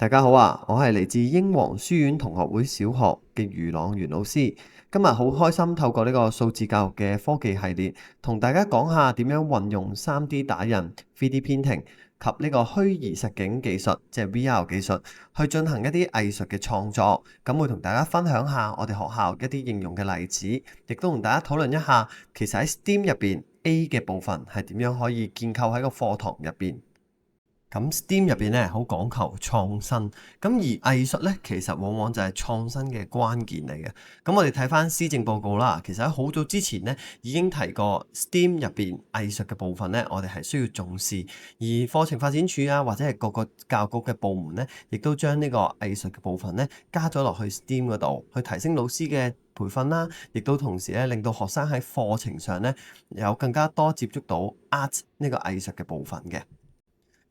大家好啊！我係嚟自英皇書院同學會小學嘅余朗元老師。今日好開心透過呢個數字教育嘅科技系列，同大家講下點樣運用 3D 打印、3D Printing 及呢個虛擬實境技術，即係 VR 技術，去進行一啲藝術嘅創作。咁會同大家分享下我哋學校一啲應用嘅例子，亦都同大家討論一下，其實喺 STEAM 入邊 A 嘅部分係點樣可以建構喺個課堂入邊。咁 STEAM 入邊咧好講求創新，咁而藝術咧其實往往就係創新嘅關鍵嚟嘅。咁我哋睇翻施政報告啦，其實喺好早之前咧已經提過 STEAM 入邊藝術嘅部分咧，我哋係需要重視。而課程發展處啊，或者係各個教育局嘅部門咧，亦都將呢個藝術嘅部分咧加咗落去 STEAM 嗰度，去提升老師嘅培訓啦，亦都同時咧令到學生喺課程上咧有更加多接觸到 art 呢個藝術嘅部分嘅。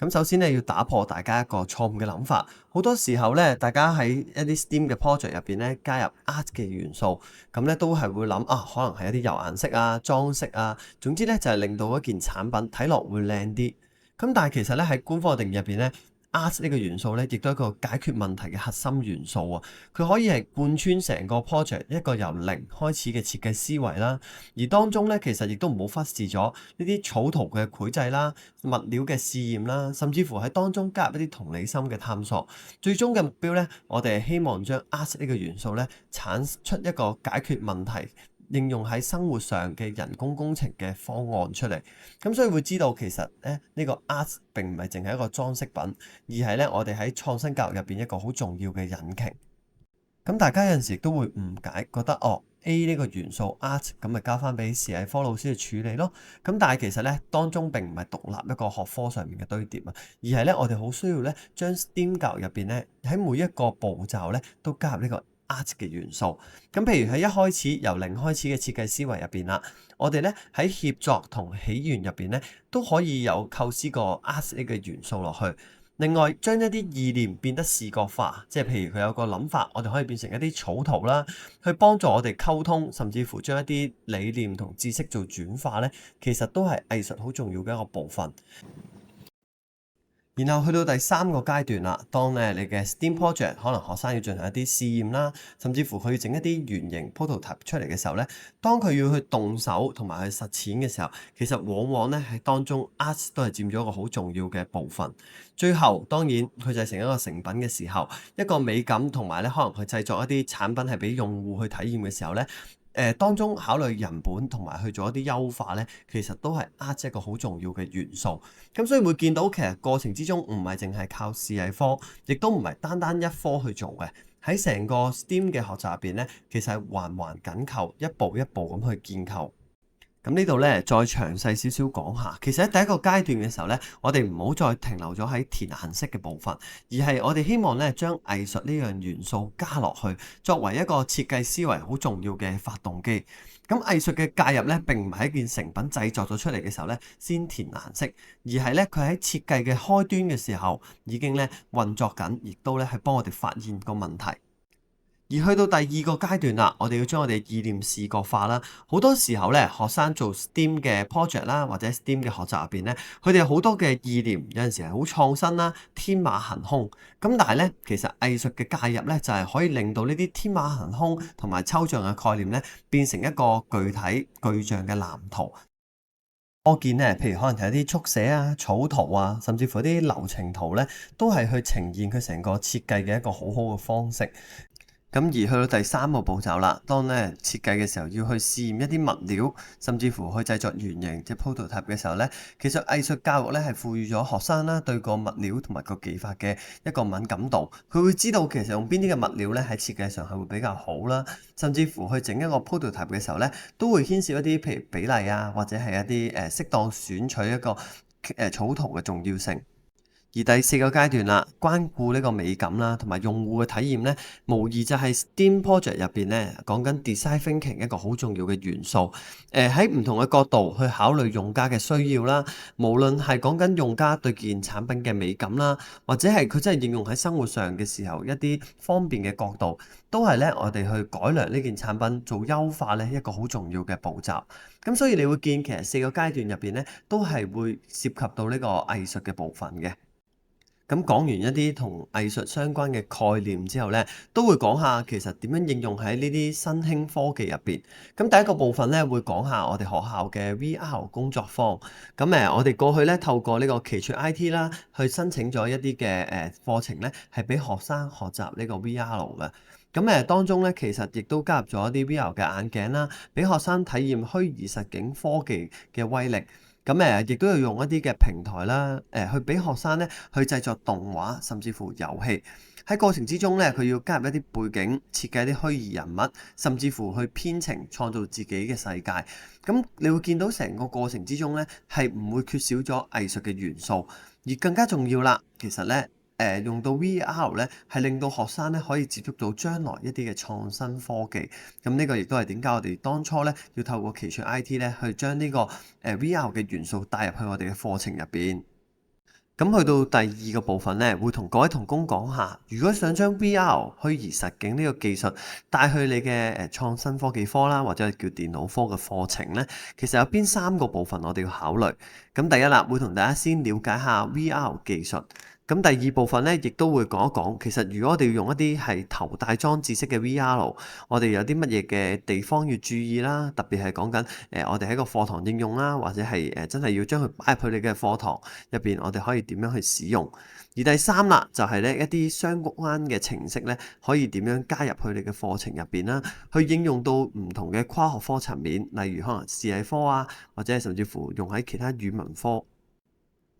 咁首先咧，要打破大家一個錯誤嘅諗法。好多時候咧，大家喺一啲 STEAM 嘅 project 入邊咧，加入 art 嘅元素，咁咧都係會諗啊，可能係一啲油顏色啊、裝飾啊，總之咧就係令到一件產品睇落會靚啲。咁但係其實咧喺官方嘅定義入邊咧，art 呢個元素咧，亦都係一個解決問題嘅核心元素啊！佢可以係貫穿成個 project 一個由零開始嘅設計思維啦，而當中咧其實亦都唔好忽視咗呢啲草圖嘅繪製啦、物料嘅試驗啦，甚至乎喺當中加入一啲同理心嘅探索。最終嘅目標咧，我哋係希望將 art 呢個元素咧產出一個解決問題，應用喺生活上嘅人工工程嘅方案出嚟，咁所以會知道其實咧呢個 art 並唔係淨係一個裝飾品，而係咧我哋喺創新教育入邊一個好重要嘅引擎。咁大家有陣時都會誤解，覺得A 呢個元素 art 咁咪交翻俾視藝科老師去處理咯。咁但係其實咧當中並唔係獨立一個學科上面嘅堆疊啊，而係咧我哋好需要咧將 STEAM 教育入邊咧喺每一個步驟咧都加入呢個art 嘅元素。咁譬如喺一開始由零開始嘅設計思維入邊啦，我哋咧喺協作同起源入邊咧都可以有構思個 art 呢個元素落去。另外，將一啲意念變得視覺化，即係譬如佢有個諗法，我哋可以變成一啲草圖啦，去幫助我哋溝通，甚至乎將一啲理念同知識做轉化咧，其實都係藝術好重要嘅一個部分。然後去到第三個階段啦，當咧你嘅 STEAM project 可能學生要進行一啲試驗啦，甚至乎佢要整一啲原型 prototype 出嚟嘅時候咧，當佢要去動手同埋去實踐嘅時候，其實往往咧喺當中 art 都係佔咗一個好重要嘅部分。最後當然佢製成一個成品嘅時候，一個美感同埋咧可能佢製作一啲產品係俾用戶去體驗嘅時候咧。當中考慮人本同埋去做一啲優化咧，其實都係 art 一個好重要嘅元素。咁所以會見到其實過程之中唔係淨係靠視藝科，亦都唔係單單一科去做嘅。喺成個 STEAM 嘅學習入邊咧，其實係環環緊扣，一步一步咁去建構。咁呢度咧，再詳細少少講下。其實喺第一個階段嘅時候咧，我哋唔好再停留咗喺填顏色嘅部分，而係我哋希望咧將藝術呢樣元素加落去，作為一個設計思維好重要嘅發動機。咁藝術嘅介入咧，並唔係一件成品製作咗出嚟嘅時候咧先填顏色，而係咧佢喺設計嘅開端嘅時候已經咧運作緊，亦都咧係幫我哋發現個問題。而去到第二個階段啦，我哋要將我哋意念視覺化啦。好多時候咧，學生做 STEAM 嘅 project 啦，或者 STEAM 嘅學習入邊咧，佢哋有好多嘅意念，有陣時係好創新啦，天馬行空。咁但係咧，其實藝術嘅介入咧，就係可以令到呢啲天馬行空同埋抽象嘅概念咧，變成一個具體具象嘅藍圖。我見咧，譬如可能係一啲速寫啊、草圖啊，甚至乎啲流程圖咧，都係去呈現佢成個設計嘅一個好好嘅方式。咁而去到第三個步驟啦，當咧設計嘅時候要去試驗一啲物料，甚至乎去製作原型即係 prototype 嘅時候咧，其實藝術教育咧係賦予咗學生啦對個物料同埋個技法嘅一個敏感度，佢會知道其實用邊啲嘅物料咧喺設計上係會比較好啦，甚至乎去整一個 prototype 嘅時候咧，都會牽涉一啲譬如比例啊，或者係一啲適當選取一個草圖嘅重要性。而第四個階段啦，關顧呢個美感啦，同埋用戶嘅體驗咧，無疑就係 STEAM project 入邊咧講緊 design thinking 一個好重要嘅元素。喺唔同嘅角度去考慮用家嘅需要啦，無論係講緊用家對件產品嘅美感啦，或者係佢真係應用喺生活上嘅時候一啲方便嘅角度，都係咧我哋去改良呢件產品做優化咧一個好重要嘅步驟。咁所以你會見其實四個階段入邊咧，都係會涉及到呢個藝術嘅部分嘅。咁講完一啲同藝術相關嘅概念之後呢，都會講下其實點樣應用喺呢啲新興科技入邊。咁第一個部分呢，會講下我哋學校嘅 VR 工作坊。咁我哋過去呢，透過呢個奇趣 IT 啦，去申請咗一啲嘅課程呢，係俾學生學習呢個 VR 嘅。咁當中呢，其實亦都加入咗一啲 VR 嘅眼鏡啦，俾學生體驗虛擬實境科技嘅威力。咁亦都要用一啲嘅平台啦，去俾學生咧去製作動畫，甚至乎遊戲。喺過程之中咧，佢要加入一啲背景，設計一啲虛擬人物，甚至乎去編程創造自己嘅世界。咁你會見到成個過程之中咧，係唔會缺少咗藝術嘅元素，而更加重要啦，其實咧。用到 VR 咧，係令到學生咧可以接觸到將來一啲嘅創新科技。咁呢個亦都係點解我哋當初咧要透過奇趣 IT 咧去將呢個VR 嘅元素帶入去我哋嘅課程入邊。咁去到第二個部分咧，會同各位同工講下，如果想將 VR 虛擬實境呢個技術帶去你嘅創新科技科啦，或者係叫電腦科嘅課程咧，其實有邊三個部分我哋要考慮。咁第一啦，會同大家先了解下 VR 技術。咁第二部分咧，亦都會講一講，其實如果我哋要用一啲係頭戴裝置式嘅 VR，我哋有啲乜嘢嘅地方要注意啦，特別係講緊我哋喺個課堂應用啦，或者係真係要將佢擺入去你嘅課堂入邊，我哋可以點樣去使用。而第三啦，就係咧一啲相關嘅程式咧，可以點樣加入去你嘅課程入邊啦，去應用到唔同嘅跨學科層面，例如可能視藝科啊，或者係甚至乎用喺其他語文科。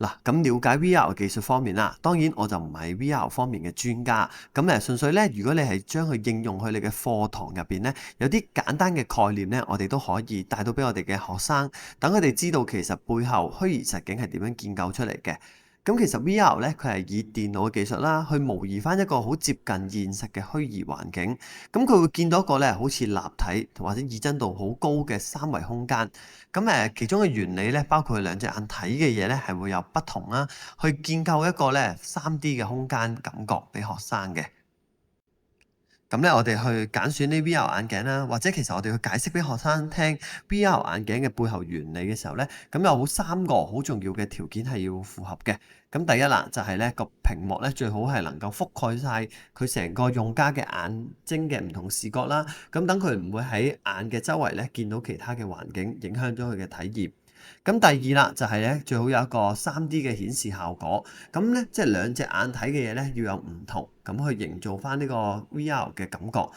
嗱，咁了解 VR 技術方面啦，當然我就唔係 VR 方面嘅專家，咁純粹咧，如果你係將佢應用去你嘅課堂入邊咧，有啲簡單嘅概念咧，我哋都可以帶到俾我哋嘅學生，等佢哋知道其實背後虛擬實境係點樣建構出嚟嘅。咁其實 VR 咧，佢係以電腦嘅技術啦，去模擬翻一個好接近現實嘅虛擬環境。咁佢會見到一個咧，好似立體或者擬真度好高嘅三維空間。咁其中嘅原理咧，包括兩隻眼睇嘅嘢咧，係會有不同啦，去建構一個咧 3D 嘅空間感覺俾學生嘅。咁咧，我哋去揀選呢 VR 眼鏡啦，或者其實我哋去解釋俾學生聽 VR 眼鏡嘅背後原理嘅時候咧，咁有三個好重要嘅條件係要符合嘅。咁第一啦，就係咧個屏幕咧最好係能夠覆蓋晒佢成個用家嘅眼睛嘅唔同視覺啦，咁等佢唔會喺眼嘅周圍咧見到其他嘅環境，影響咗佢嘅體驗。咁第二啦，就係咧最好有一個 3D 嘅顯示效果，咁咧即係兩隻眼睇嘅嘢咧要有唔同，咁去營造翻呢個 VR 嘅感覺。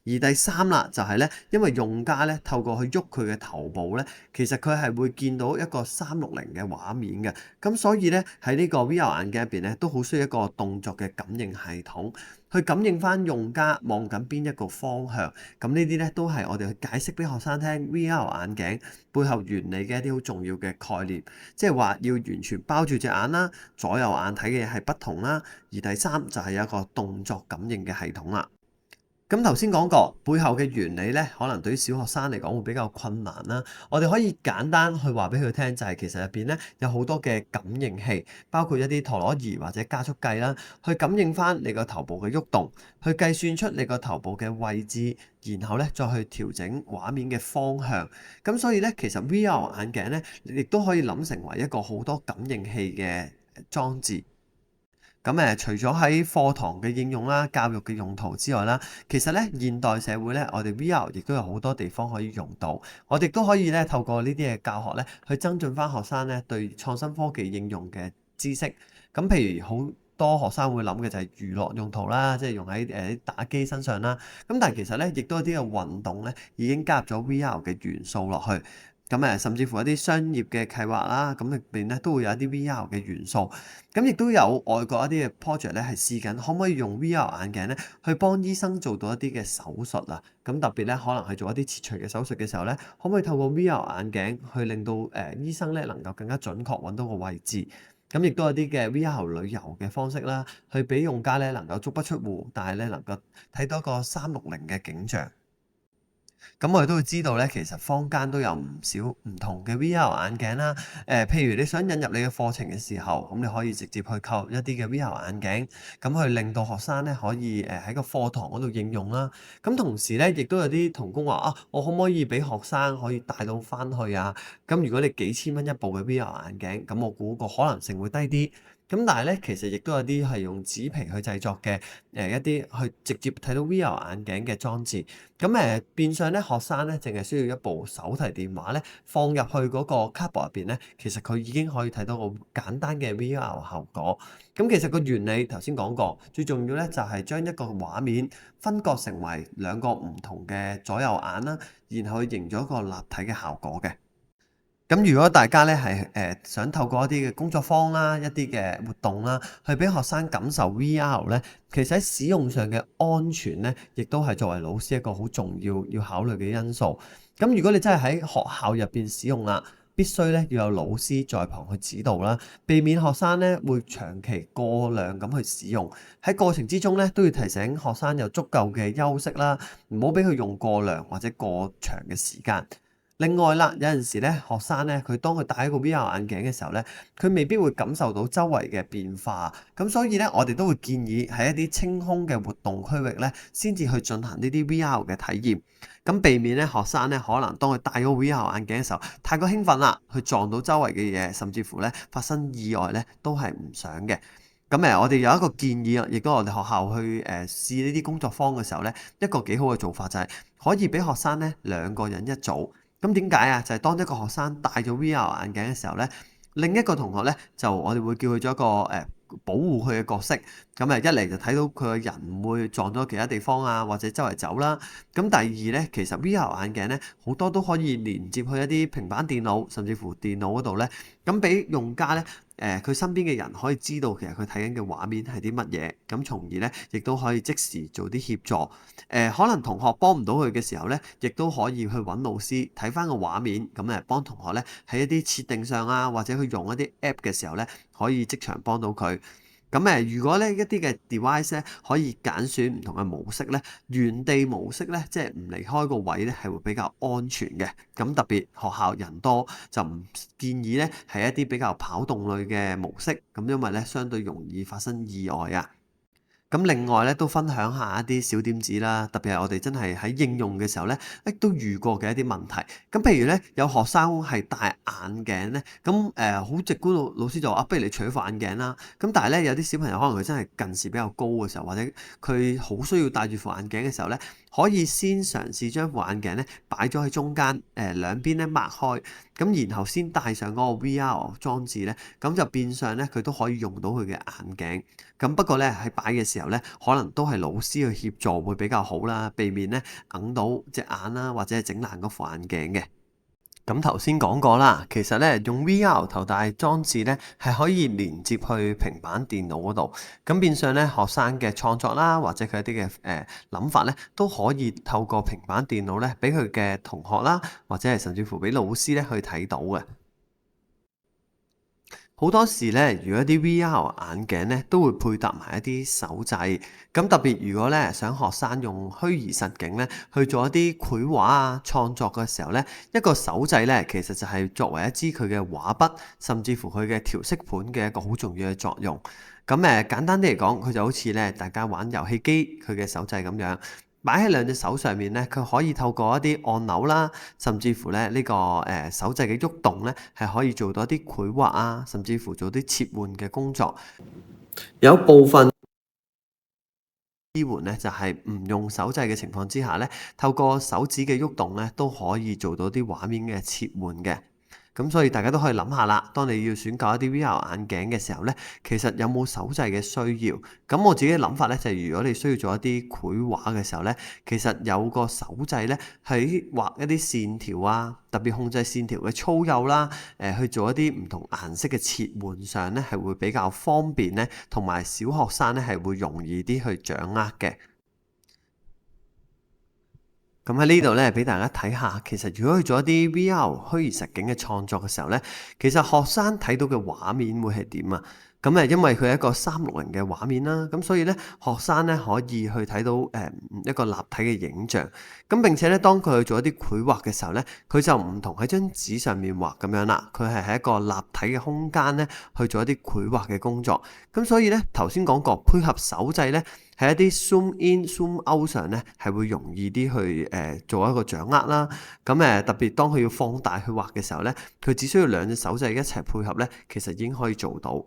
而第三啦，就係咧，因為用家咧透過去喐佢嘅頭部咧，其實佢係會見到一個360嘅畫面嘅，咁所以咧喺呢個 VR 眼鏡入邊咧都好需要一個動作嘅感應系統，去感應翻用家望緊邊一個方向。咁呢啲咧都係我哋去解釋俾學生聽 VR 眼鏡背後原理嘅一啲好重要嘅概念，即係話要完全包住隻眼啦，左右眼睇嘅嘢係不同啦。而第三就係有一個動作感應嘅系統啦。咁頭先講過，背後嘅原理咧，可能對於小學生嚟講會比較困難啦。我哋可以簡單去話俾佢聽，就係其實入邊咧有好多嘅感應器，包括一啲陀螺儀或者加速計啦，去感應翻你個頭部嘅喐動，去計算出你個頭部嘅位置，然後咧再去調整畫面嘅方向。咁所以咧，其實 VR 眼鏡咧，亦都可以諗成為一個好多感應器嘅裝置。咁除咗喺課堂嘅應用啦、教育嘅用途之外啦，其實咧現代社會咧，我哋 VR 亦都有好多地方可以用到。我哋都可以咧透過呢啲嘅教學咧，去增進翻學生咧對創新科技應用嘅知識。咁譬如好多學生會諗嘅就係娛樂用途啦，即係用喺打機身上啦。咁但係其實咧，亦都有啲嘅運動咧已經加入咗 VR 嘅元素落去。咁甚至乎一啲商業嘅計劃啦，咁入邊咧都會有一啲 VR 嘅元素。咁亦都有外國一啲嘅 project 咧係試緊，可唔可以用 VR 眼鏡咧去幫醫生做到一啲嘅手術啊？咁特別咧，可能係做一啲切除嘅手術嘅時候咧，可唔可以透過 VR 眼鏡去令到醫生咧能夠更加準確揾到個位置？咁亦都有啲嘅 VR 旅遊嘅方式啦，去俾用家咧能夠足不出戶，但係咧能夠睇到一個360嘅景象。咁我哋都會知道咧，其實坊間都有唔少唔同嘅 VR 眼鏡啦。譬如你想引入你嘅課程嘅時候，咁你可以直接去購入一啲嘅 VR 眼鏡，咁去令到學生咧可以喺個課堂嗰度應用啦。咁同時咧，亦都有啲同工話啊，我可唔可以俾學生可以帶到翻去啊？咁如果你幾千蚊一部嘅 VR 眼鏡，咁我估個可能性會低啲。咁但係咧，其實亦都有啲係用紙皮去製作嘅，一啲去直接睇到 VR 眼鏡嘅裝置。咁變相咧，學生咧淨係需要一部手提電話咧，放入去嗰個 cardboard 入邊咧，其實佢已經可以睇到個簡單嘅 VR 效果。咁其實個原理頭先講過，最重要咧就係將一個畫面分割成為兩個唔同嘅左右眼啦，然後去營造一個立體嘅效果嘅。咁如果大家咧係想透過一啲嘅工作坊啦、一啲嘅活動啦，去俾學生感受 VR 咧，其實喺使用上嘅安全咧，亦都係作為老師一個好重要考慮嘅因素。咁如果你真係喺學校入邊使用啦，必須咧要有老師在旁去指導啦，避免學生咧會長期過量咁去使用。喺過程之中咧，都要提醒學生有足夠嘅休息啦，唔好俾佢用過量或者過長嘅時間。另外啦，有陣時咧，學生咧，佢當佢戴一個 VR 眼鏡嘅時候咧，佢未必會感受到周圍嘅變化。咁所以咧，我哋都會建議喺一啲清空嘅活動區域咧，先至去進行呢啲 VR 嘅體驗。咁避免咧學生咧，可能當佢戴咗 VR 眼鏡嘅時候，太過興奮啦，去撞到周圍嘅嘢，甚至乎咧發生意外咧，都係唔想嘅。咁我哋有一個建議啊，亦都我哋學校去試呢啲工作坊嘅時候咧，一個幾好嘅做法就係可以俾學生咧兩個人一組。咁點解啊？就係當一個學生戴咗 VR 眼鏡嘅時候咧，另一個同學咧就我哋會叫佢做一個保護佢嘅角色。咁一嚟就睇到佢個人唔會撞咗其他地方啊，或者周圍走啦。咁第二咧，其實 VR 眼鏡咧好多都可以連接去一啲平板電腦，甚至乎電腦嗰度咧，咁俾用家咧佢身邊嘅人可以知道其實佢睇緊嘅畫面係啲乜嘢，咁從而咧亦都可以即時做啲協助。可能同學幫唔到佢嘅時候咧，亦都可以去揾老師睇翻個畫面，咁幫同學咧喺一啲設定上啊，或者去用一啲 app 嘅時候咧，可以即場幫到佢。咁如果咧一啲嘅 device 咧可以揀選唔同嘅模式咧，原地模式咧，即係唔離開個位咧，係會比較安全嘅。咁特別學校人多，就唔建議咧係一啲比較跑動類嘅模式，咁因為咧相對容易發生意外啊。咁另外咧，都分享下一啲小點子啦，特別係我哋真係喺應用嘅時候咧，都遇過嘅一啲問題。咁譬如咧，有學生係戴眼鏡咧，咁好直觀，老師就話：不如你除咗副眼鏡啦。咁但係咧，有啲小朋友可能佢真係近視比較高嘅時候，或者佢好需要戴住副眼鏡嘅時候咧，可以先嘗試將副眼鏡咧擺咗喺中間，兩邊咧擘開，咁然後先戴上嗰個 VR 裝置咧，咁就變相咧佢都可以用到佢嘅眼鏡。咁不過咧喺擺嘅時候咧，可能都係老師去協助會比較好啦，避免咧揞到隻眼啦，或者係整爛嗰副眼鏡嘅。咁頭先講過啦，其實咧用 VR 頭戴裝置咧係可以連接去平板電腦嗰度，咁變相咧學生嘅創作啦，或者佢一啲嘅諗法咧，都可以透過平板電腦咧，俾佢嘅同學啦，或者係甚至乎俾老師咧去睇到嘅。好多時咧，如果啲 VR 眼鏡咧，都會配搭埋一啲手掣。咁特別如果咧想學生用虛擬實境咧去做一啲繪畫啊創作嘅時候咧，一個手掣咧其實就係作為一支佢嘅畫筆，甚至乎佢嘅調色盤嘅一個好重要嘅作用。咁簡單啲嚟講，佢就好似咧大家玩遊戲機佢嘅手掣咁樣。擺喺兩隻手上面咧，佢可以透過一啲按鈕啦，甚至乎咧呢個手掣嘅喐動咧，係可以做到一啲繪畫啊，甚至乎做啲切換嘅工作。有部分支援咧，就係唔用手掣嘅情況之下咧，透過手指嘅喐動咧，都可以做到啲畫面嘅切換嘅。咁所以大家都可以諗下啦，當你要選購一啲 VR 眼鏡嘅時候咧，其實有冇手掣嘅需要？咁我自己嘅諗法咧，就係如果你需要做一啲繪畫嘅時候咧，其實有個手掣咧，喺畫一啲線條啊，特別控制線條嘅粗幼啦，去做一啲唔同顏色嘅切換上咧，係會比較方便咧，同埋小學生咧係會容易啲去掌握嘅。咁喺呢度咧，俾大家睇下，其實如果去做一啲 VR 虛擬實境嘅創作嘅時候咧，其實學生睇到嘅畫面會係點啊？咁因為佢係一個360嘅畫面啦，咁所以咧學生咧可以去睇到一個立體嘅影像。咁並且咧，當佢去做一啲繪畫嘅時候咧，佢就唔同喺張紙上面畫咁樣啦，佢係喺一個立體嘅空間咧去做一啲繪畫嘅工作。咁所以咧，頭先講過配合手掣咧，喺一啲 zoom in、zoom out 上咧係會容易啲去做一個掌握啦。咁特別當佢要放大去畫嘅時候咧，佢只需要兩隻手掣一齊配合咧，其實已經可以做到。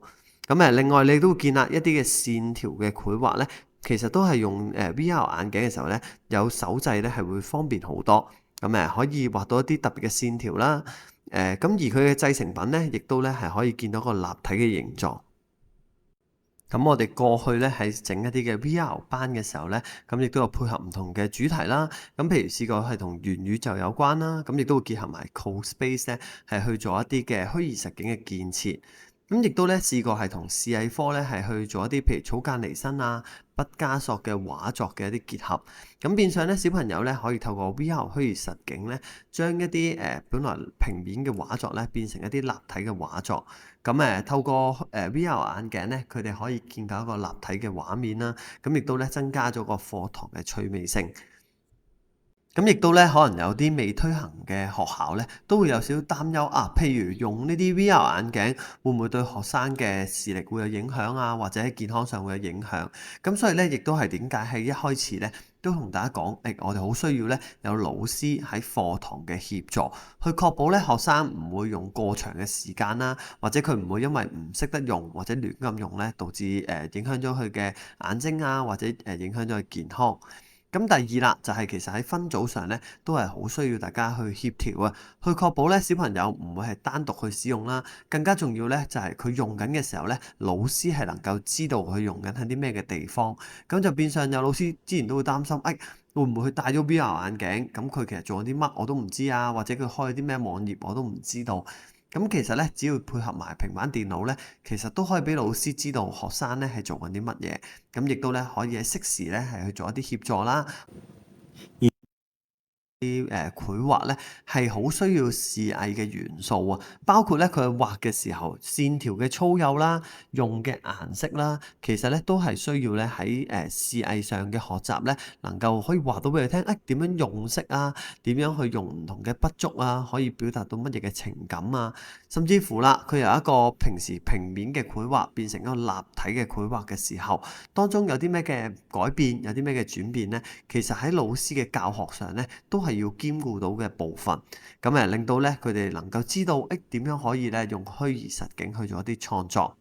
另外你都會見啦，一啲嘅線條嘅繪畫咧，其實都係用VR 眼鏡嘅時候咧，有手掣咧係會方便好多。可以畫到一啲特別嘅線條啦。而佢嘅製成品咧，亦都咧係可以見到個立體嘅形狀。咁我哋過去咧喺整一啲嘅 VR 班嘅時候咧，咁亦都有配合唔同嘅主題啦。咁譬如試過係同元宇宙有關啦，咁亦都會結合埋 CoSpace 咧，係去做一啲嘅虛擬實境嘅建設。咁亦都咧試過係同視藝科咧係去做一啲譬如草間彌生啊、畢加索嘅畫作嘅一啲結合。咁變相咧小朋友咧可以透過 VR 虛擬實境咧，將一啲本來平面嘅畫作咧變成一啲立體嘅畫作。透過VR 眼鏡咧，佢哋可以見到一個立體嘅畫面啦。咁亦都咧增加咗個課堂嘅趣味性。咁亦都咧，可能有啲未推行嘅學校咧，都會有少少擔憂啊。譬如用呢啲 VR 眼鏡，會唔會對學生嘅視力會有影響啊？或者喺健康上會有影響？咁所以咧，亦都係點解喺一開始咧，都同大家講，我哋好需要咧有老師喺課堂嘅協助，去確保咧學生唔會用過長嘅時間啦，或者佢唔會因為唔識得用或者亂咁用咧，導致影響咗佢嘅眼睛啊，或者影響咗佢健康。咁第二啦，就係其實喺分組上咧，都係好需要大家去協調啊，去確保咧小朋友唔會係單獨去使用啦。更加重要咧，就係佢用緊嘅時候咧，老師係能夠知道佢用緊喺啲咩嘅地方。咁就變相有老師之前都會擔心，會唔會佢戴咗 VR 眼鏡，咁佢其實做緊啲乜我都唔知啊，或者佢開咗啲咩網頁我都唔知道。咁其實咧，只要配合埋平板電腦咧，其實都可以俾老師知道學生咧係做緊啲乜嘢，咁亦都咧可以喺適時咧係去做一啲協助啦。啲繪畫咧係好需要視藝嘅元素啊，包括咧佢畫嘅時候線條嘅粗幼啦、用嘅顏色啦，其實咧都係需要咧喺視藝上嘅學習咧，能夠可以話到俾佢聽，點樣用色啊，點樣去用唔同嘅筆觸啊，可以表達到乜嘢嘅情感啊，甚至乎啦，佢由一個平時平面嘅繪畫變成一個立體嘅繪畫嘅時候，當中有啲咩嘅改變，有啲咩嘅轉變咧，其實喺老師嘅教學上咧，都係要兼顧到嘅部分。令到咧佢哋能夠知道點樣可以咧用虛擬實境去做一啲創作。